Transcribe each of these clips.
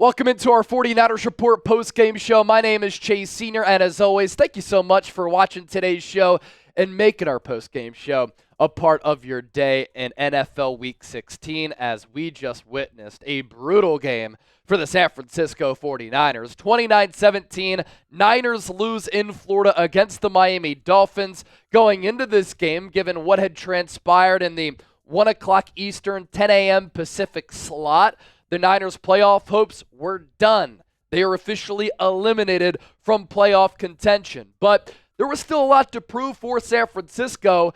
Welcome into our 49ers Report post-game show. My name is Chase Sr., and as always, thank you so much for watching today's show and making our post-game show a part of your day in NFL Week 16 as we just witnessed a brutal game for the San Francisco 49ers. 29-17, Niners lose in Florida against the Miami Dolphins. Going into this game, given what had transpired in the 1 o'clock Eastern, 10 a.m. Pacific slot, the Niners' playoff hopes were done. They are officially eliminated from playoff contention. But there was still a lot to prove for San Francisco,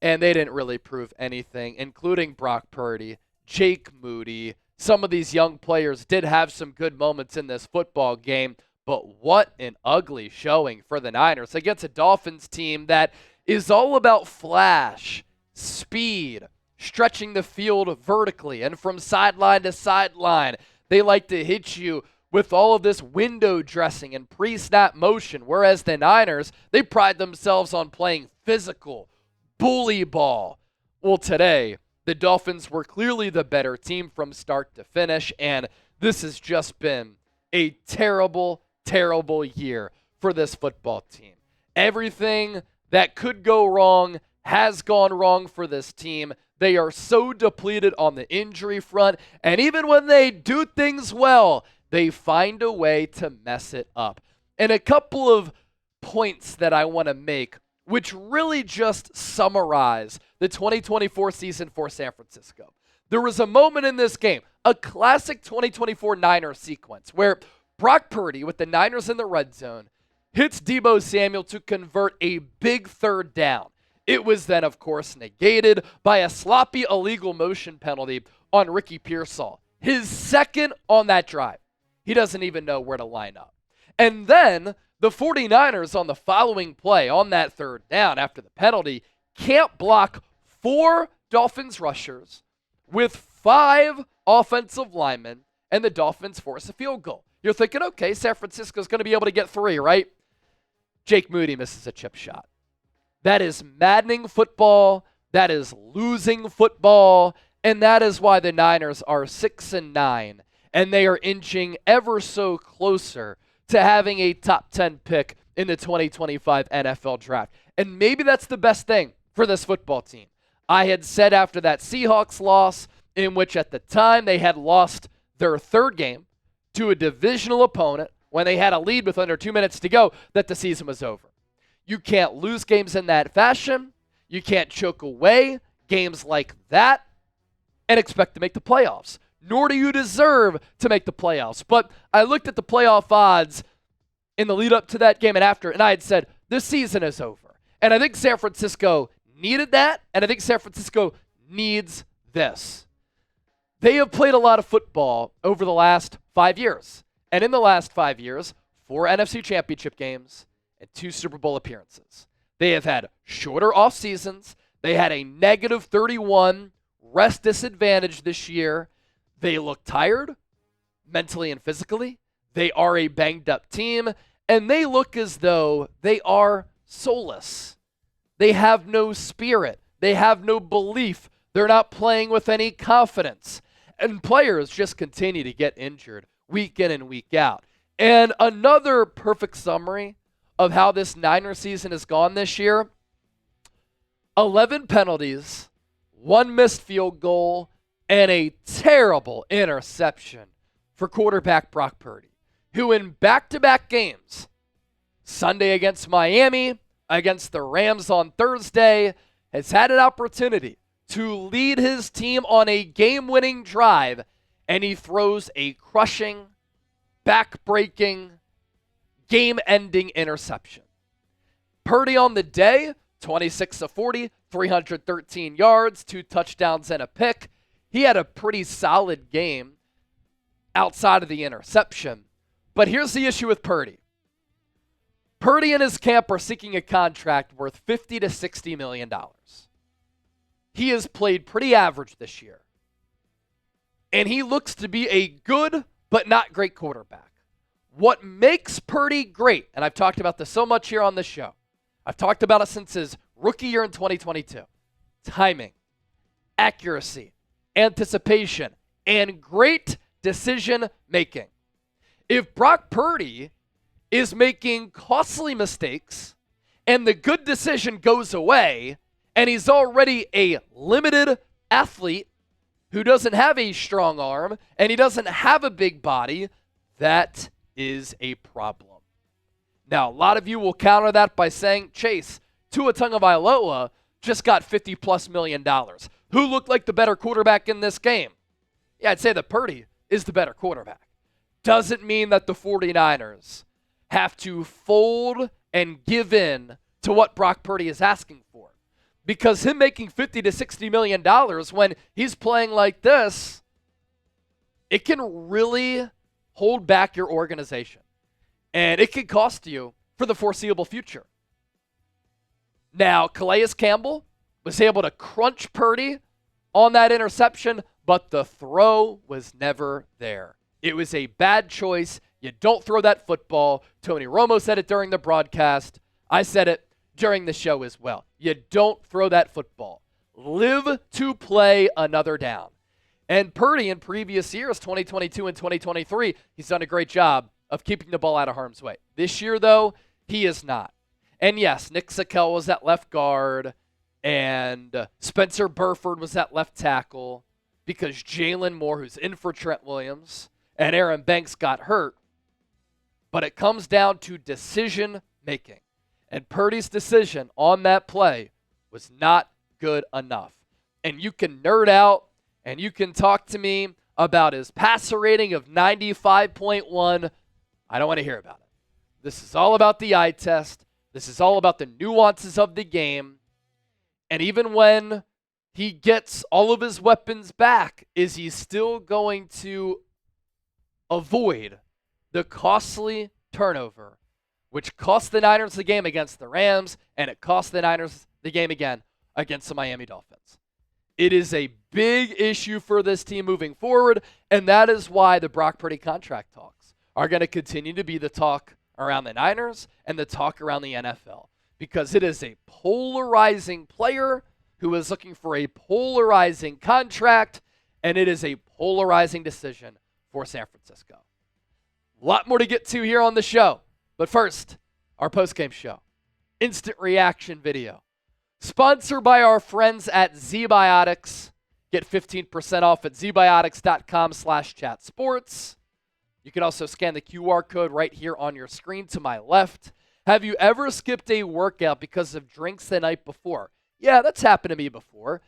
and they didn't really prove anything, including Brock Purdy, Jake Moody. Some of these young players did have some good moments in this football game, but what an ugly showing for the Niners against a Dolphins team that is all about flash, speed, stretching the field vertically and from sideline to sideline. They like to hit you with all of this window dressing and pre-snap motion, whereas the Niners, they pride themselves on playing physical, bully ball. Well, today, the Dolphins were clearly the better team from start to finish, and this has just been a terrible, terrible year for this football team. Everything that could go wrong has gone wrong for this team. They are so depleted on the injury front, and even when they do things well, they find a way to mess it up. And a couple of points that I want to make, which really just summarize the 2024 season for San Francisco. There was a moment in this game, a classic 2024 Niners sequence, where Brock Purdy, with the Niners in the red zone, hits Deebo Samuel to convert a big third down. It was then, of course, negated by a sloppy illegal motion penalty on Ricky Pearsall. His second on that drive. He doesn't even know where to line up. And then the 49ers on the following play on that third down after the penalty can't block 4 Dolphins rushers with 5 offensive linemen, and the Dolphins force a field goal. You're thinking, okay, San Francisco's going to be able to get 3, right? Jake Moody misses a chip shot. That is maddening football. That is losing football. And that is why the Niners are 6-9. And they are inching ever so closer to having a top 10 pick in the 2025 NFL draft. And maybe that's the best thing for this football team. I had said after that Seahawks loss, in which at the time they had lost their third game to a divisional opponent when they had a lead with under 2 minutes to go, that the season was over. You can't lose games in that fashion. You can't choke away games like that and expect to make the playoffs. Nor do you deserve to make the playoffs. But I looked at the playoff odds in the lead up to that game and after, and I had said, this season is over. And I think San Francisco needed that, and I think San Francisco needs this. They have played a lot of football over the last 5 years. And in the last 5 years, 4 NFC Championship games, and 2 Super Bowl appearances. They have had shorter off seasons. They had a negative 31 rest disadvantage this year. They look tired, mentally and physically. They are a banged up team, and they look as though they are soulless. They have no spirit. They have no belief. They're not playing with any confidence. And players just continue to get injured week in and week out. And another perfect summary of how this Niner season has gone this year: 11 penalties, 1 missed field goal, and a terrible interception for quarterback Brock Purdy, who in back-to-back games, Sunday against Miami, against the Rams on Thursday, has had an opportunity to lead his team on a game-winning drive, and he throws a crushing, back-breaking, game-ending interception. Purdy on the day, 26 of 40, 313 yards, 2 touchdowns and a pick. He had a pretty solid game outside of the interception. But here's the issue with Purdy. Purdy and his camp are seeking a contract worth $50 to $60 million. He has played pretty average this year. And he looks to be a good but not great quarterback. What makes Purdy great, and I've talked about this so much here on this show, I've talked about it since his rookie year in 2022, timing, accuracy, anticipation, and great decision making. If Brock Purdy is making costly mistakes and the good decision goes away and he's already a limited athlete who doesn't have a strong arm and he doesn't have a big body, that is a problem. Now, a lot of you will counter that by saying, Chase, Tua Tagovailoa just got $50+ million. Who looked like the better quarterback in this game? Yeah, I'd say that Purdy is the better quarterback. Doesn't mean that the 49ers have to fold and give in to what Brock Purdy is asking for. Because him making $50 to $60 million when he's playing like this, it can really hold back your organization. And it could cost you for the foreseeable future. Now, Calais Campbell was able to crunch Purdy on that interception, but the throw was never there. It was a bad choice. You don't throw that football. Tony Romo said it during the broadcast. I said it during the show as well. You don't throw that football. Live to play another down. And Purdy in previous years, 2022 and 2023, he's done a great job of keeping the ball out of harm's way. This year, though, he is not. And yes, Nick Sakel was at left guard, and Spencer Burford was at left tackle because Jalen Moore, who's in for Trent Williams, and Aaron Banks got hurt. But it comes down to decision making. And Purdy's decision on that play was not good enough. And you can nerd out and you can talk to me about his passer rating of 95.1. I don't want to hear about it. This is all about the eye test. This is all about the nuances of the game. And even when he gets all of his weapons back, is he still going to avoid the costly turnover, which cost the Niners the game against the Rams, and it cost the Niners the game again against the Miami Dolphins? It is a big issue for this team moving forward, and that is why the Brock Purdy contract talks are going to continue to be the talk around the Niners and the talk around the NFL, because it is a polarizing player who is looking for a polarizing contract, and it is a polarizing decision for San Francisco. A lot more to get to here on the show, but first, our postgame show, instant reaction video, sponsored by our friends at Zbiotics. Get 15% off at zbiotics.com/chatsports. You can also scan the QR code right here on your screen to my left. Have you ever skipped a workout because of drinks the night before? Yeah, that's happened to me before.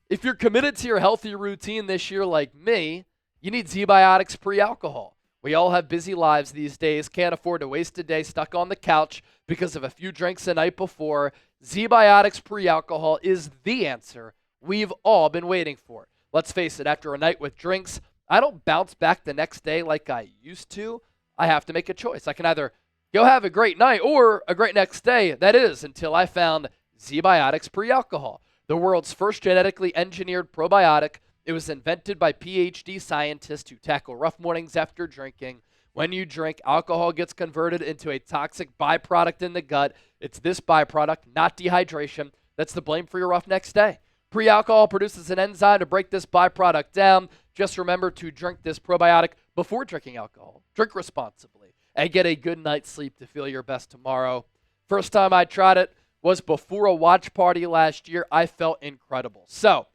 If you're committed to your healthy routine this year like me, you need Zbiotics pre-alcohol. We all have busy lives these days, can't afford to waste a day stuck on the couch because of a few drinks the night before. Zbiotics pre-alcohol is the answer we've all been waiting for. Let's face it, after a night with drinks, I don't bounce back the next day like I used to. I have to make a choice. I can either go have a great night or a great next day. That is, until I found Zbiotics pre-alcohol, the world's first genetically engineered probiotic. It was invented by PhD scientists who tackle rough mornings after drinking. When you drink, alcohol gets converted into a toxic byproduct in the gut. It's this byproduct, not dehydration, that's the blame for your rough next day. Pre-alcohol produces an enzyme to break this byproduct down. Just remember to drink this probiotic before drinking alcohol. Drink responsibly and get a good night's sleep to feel your best tomorrow. First time I tried it was before a watch party last year. I felt incredible. So,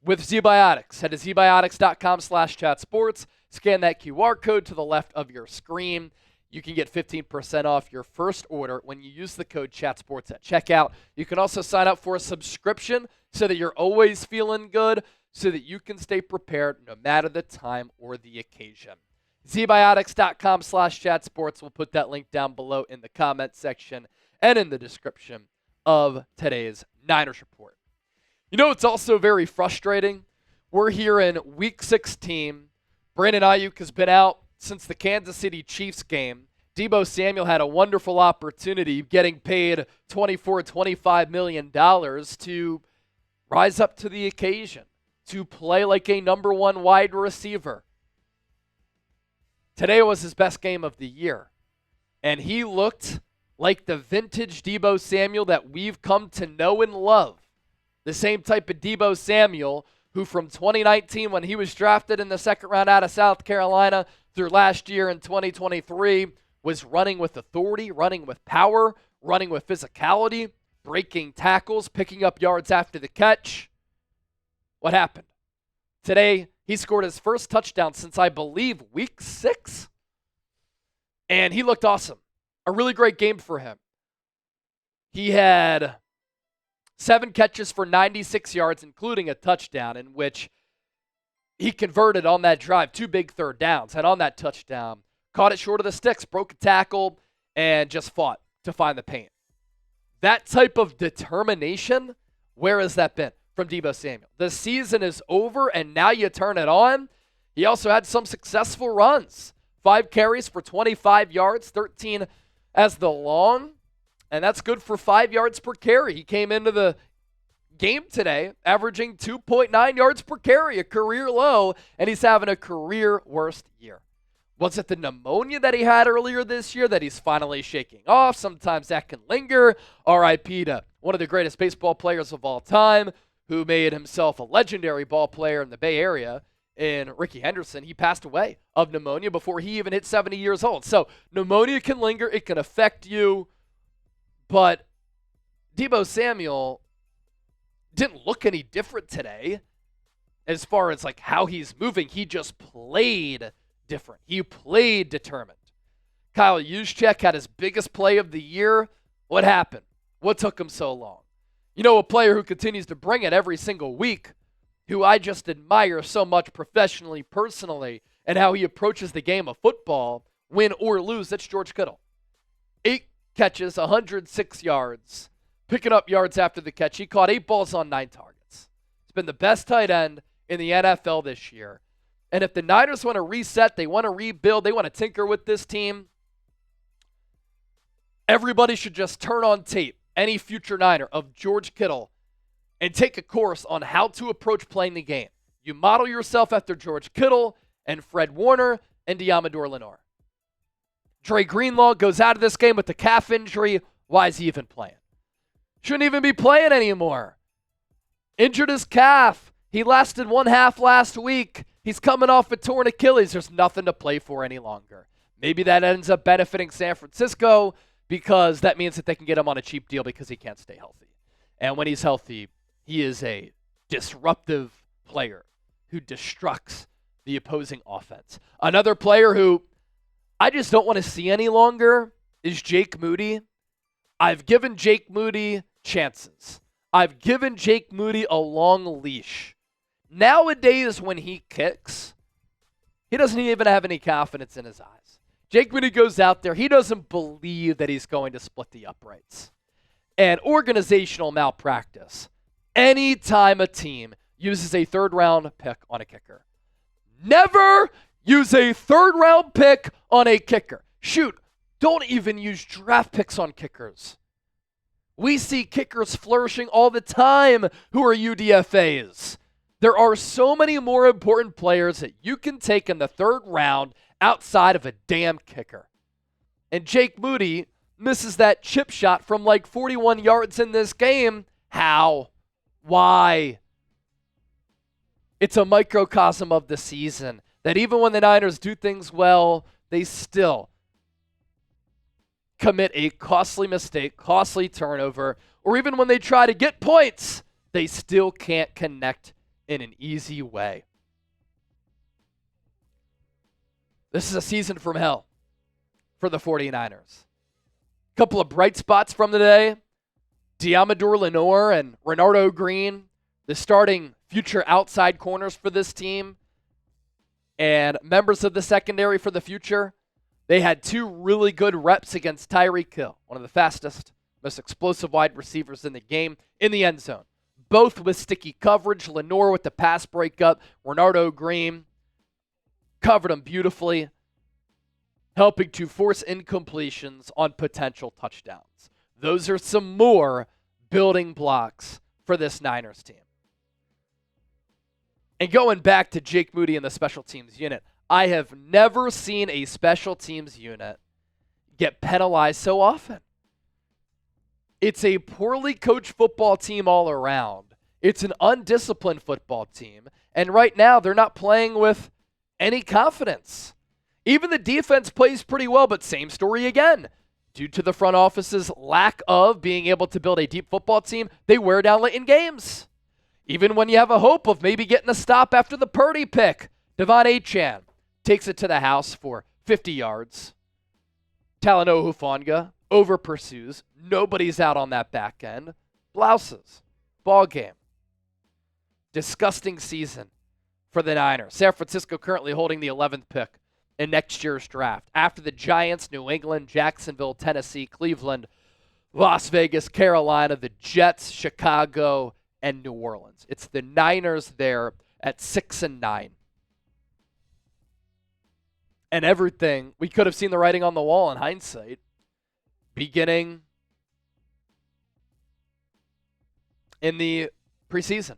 with Zbiotics, head to zbiotics.com/chatsports. Scan that QR code to the left of your screen. You can get 15% off your first order when you use the code ChatSports at checkout. You can also sign up for a subscription so that you're always feeling good, so that you can stay prepared no matter the time or the occasion. Zbiotics.com/chatsports. We'll put that link down below in the comment section and in the description of today's Niners Report. You know, it's also very frustrating. We're here in Week 16. Brandon Ayuk has been out since the Kansas City Chiefs game. Deebo Samuel had a wonderful opportunity, getting paid $24-25 million to rise up to the occasion, to play like a number one wide receiver. Today was his best game of the year, and he looked like the vintage Deebo Samuel that we've come to know and love. The same type of Deebo Samuel who from 2019 when he was drafted in the second round out of South Carolina through last year in 2023 was running with authority, running with power, running with physicality, breaking tackles, picking up yards after the catch. What happened? Today, he scored his first touchdown since, I believe, week 6. And he looked awesome. A really great game for him. He had 7 catches for 96 yards, including a touchdown, in which he converted on that drive 2 big third downs. And on that touchdown, caught it short of the sticks, broke a tackle, and just fought to find the paint. That type of determination, where has that been from Deebo Samuel? The season is over, and now you turn it on. He also had some successful runs. 5 carries for 25 yards, 13 as the long, and that's good for 5 yards per carry. He came into the game today averaging 2.9 yards per carry, a career low, and he's having a career worst year. Was it the pneumonia that he had earlier this year that he's finally shaking off? Sometimes that can linger. RIP to one of the greatest baseball players of all time, who made himself a legendary ball player in the Bay Area, in Ricky Henderson. He passed away of pneumonia before he even hit 70 years old. So pneumonia can linger. It can affect you. But Deebo Samuel didn't look any different today as far as like how he's moving. He just played different. He played determined. Kyle Juszczyk had his biggest play of the year. What happened? What took him so long? You know, a player who continues to bring it every single week, who I just admire so much professionally, personally, and how he approaches the game of football, win or lose, that's George Kittle. 8 catches, 106 yards, picking up yards after the catch. He caught 8 balls on 9 targets. He's been the best tight end in the NFL this year. And if the Niners want to reset, they want to rebuild, they want to tinker with this team, everybody should just turn on tape, any future Niner, of George Kittle and take a course on how to approach playing the game. You model yourself after George Kittle and Fred Warner and Deommodore Lenoir. Dre Greenlaw goes out of this game with a calf injury. Why is he even playing? Shouldn't even be playing anymore. Injured his calf. He lasted 1 half last week. He's coming off a torn Achilles. There's nothing to play for any longer. Maybe that ends up benefiting San Francisco because that means that they can get him on a cheap deal because he can't stay healthy. And when he's healthy, he is a disruptive player who destructs the opposing offense. Another player who I just don't want to see any longer is Jake Moody. I've given Jake Moody chances. I've given Jake Moody a long leash. Nowadays, when he kicks, he doesn't even have any confidence in his eyes. Jake Moody goes out there. He doesn't believe that he's going to split the uprights. And organizational malpractice. Anytime a team uses a 3rd-round pick on a kicker. Never use a 3rd-round pick on a kicker. Shoot, don't even use draft picks on kickers. We see kickers flourishing all the time who are UDFAs. There are so many more important players that you can take in the 3rd round outside of a damn kicker. And Jake Moody misses that chip shot from like 41 yards in this game. How? Why? It's a microcosm of the season that even when the Niners do things well, they still commit a costly mistake, costly turnover, or even when they try to get points, they still can't connect in an easy way. This is a season from hell for the 49ers. Couple of bright spots from today. Deommodore Lenoir and Renardo Green, the starting future outside corners for this team, and members of the secondary for the future. They had 2 really good reps against Tyreek Hill, one of the fastest, most explosive wide receivers in the game, in the end zone. Both with sticky coverage. Lenoir with the pass breakup. Renardo Green covered him beautifully, helping to force incompletions on potential touchdowns. Those are some more building blocks for this Niners team. And going back to Jake Moody and the special teams unit, I have never seen a special teams unit get penalized so often. It's a poorly coached football team all around. It's an undisciplined football team. And right now, they're not playing with any confidence. Even the defense plays pretty well, but same story again. Due to the front office's lack of being able to build a deep football team, they wear down late in games. Even when you have a hope of maybe getting a stop after the Purdy pick, Devon Achane takes it to the house for 50 yards. Talanoa Hufanga over pursues. Nobody's out on that back end. Blouses. Ball game. Disgusting season for the Niners. San Francisco currently holding the 11th pick in next year's draft. After the Giants, New England, Jacksonville, Tennessee, Cleveland, Las Vegas, Carolina, the Jets, Chicago, and New Orleans. It's the Niners there at 6-9. And everything, we could have seen the writing on the wall in hindsight. Beginning in the preseason.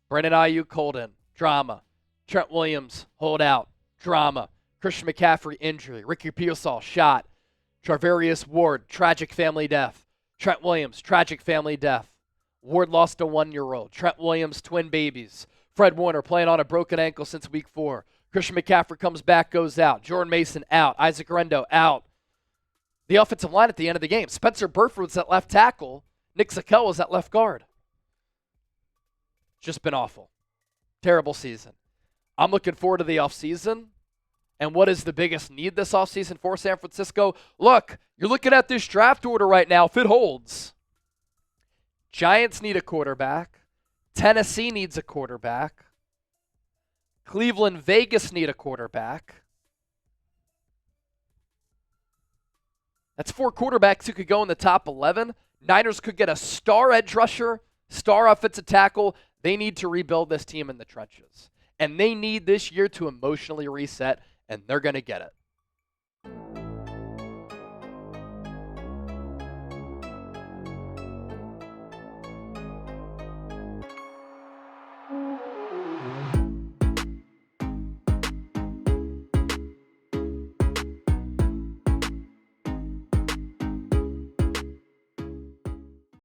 Brandon Ayuk hold in. Drama. Trent Williams hold out. Drama. Christian McCaffrey injury. Ricky Pearsall shot. Charvarius Ward, tragic family death. Trent Williams, tragic family death. Ward lost a 1-year-old. Trent Williams, twin babies. Fred Warner playing on a broken ankle since week 4. Christian McCaffrey comes back, goes out. Jordan Mason out. Isaac Rendo out. The offensive line at the end of the game. Spencer Burford was at left tackle. Nick Zakelj was at left guard. Just been awful. Terrible season. I'm looking forward to the offseason. And what is the biggest need this offseason for San Francisco? Look, you're looking at this draft order right now. If it holds, Giants need a quarterback. Tennessee needs a quarterback. Cleveland, Vegas need a quarterback. That's 4 quarterbacks who could go in the top 11. Niners could get a star edge rusher, star offensive tackle. They need to rebuild this team in the trenches. And they need this year to emotionally reset, and they're going to get it.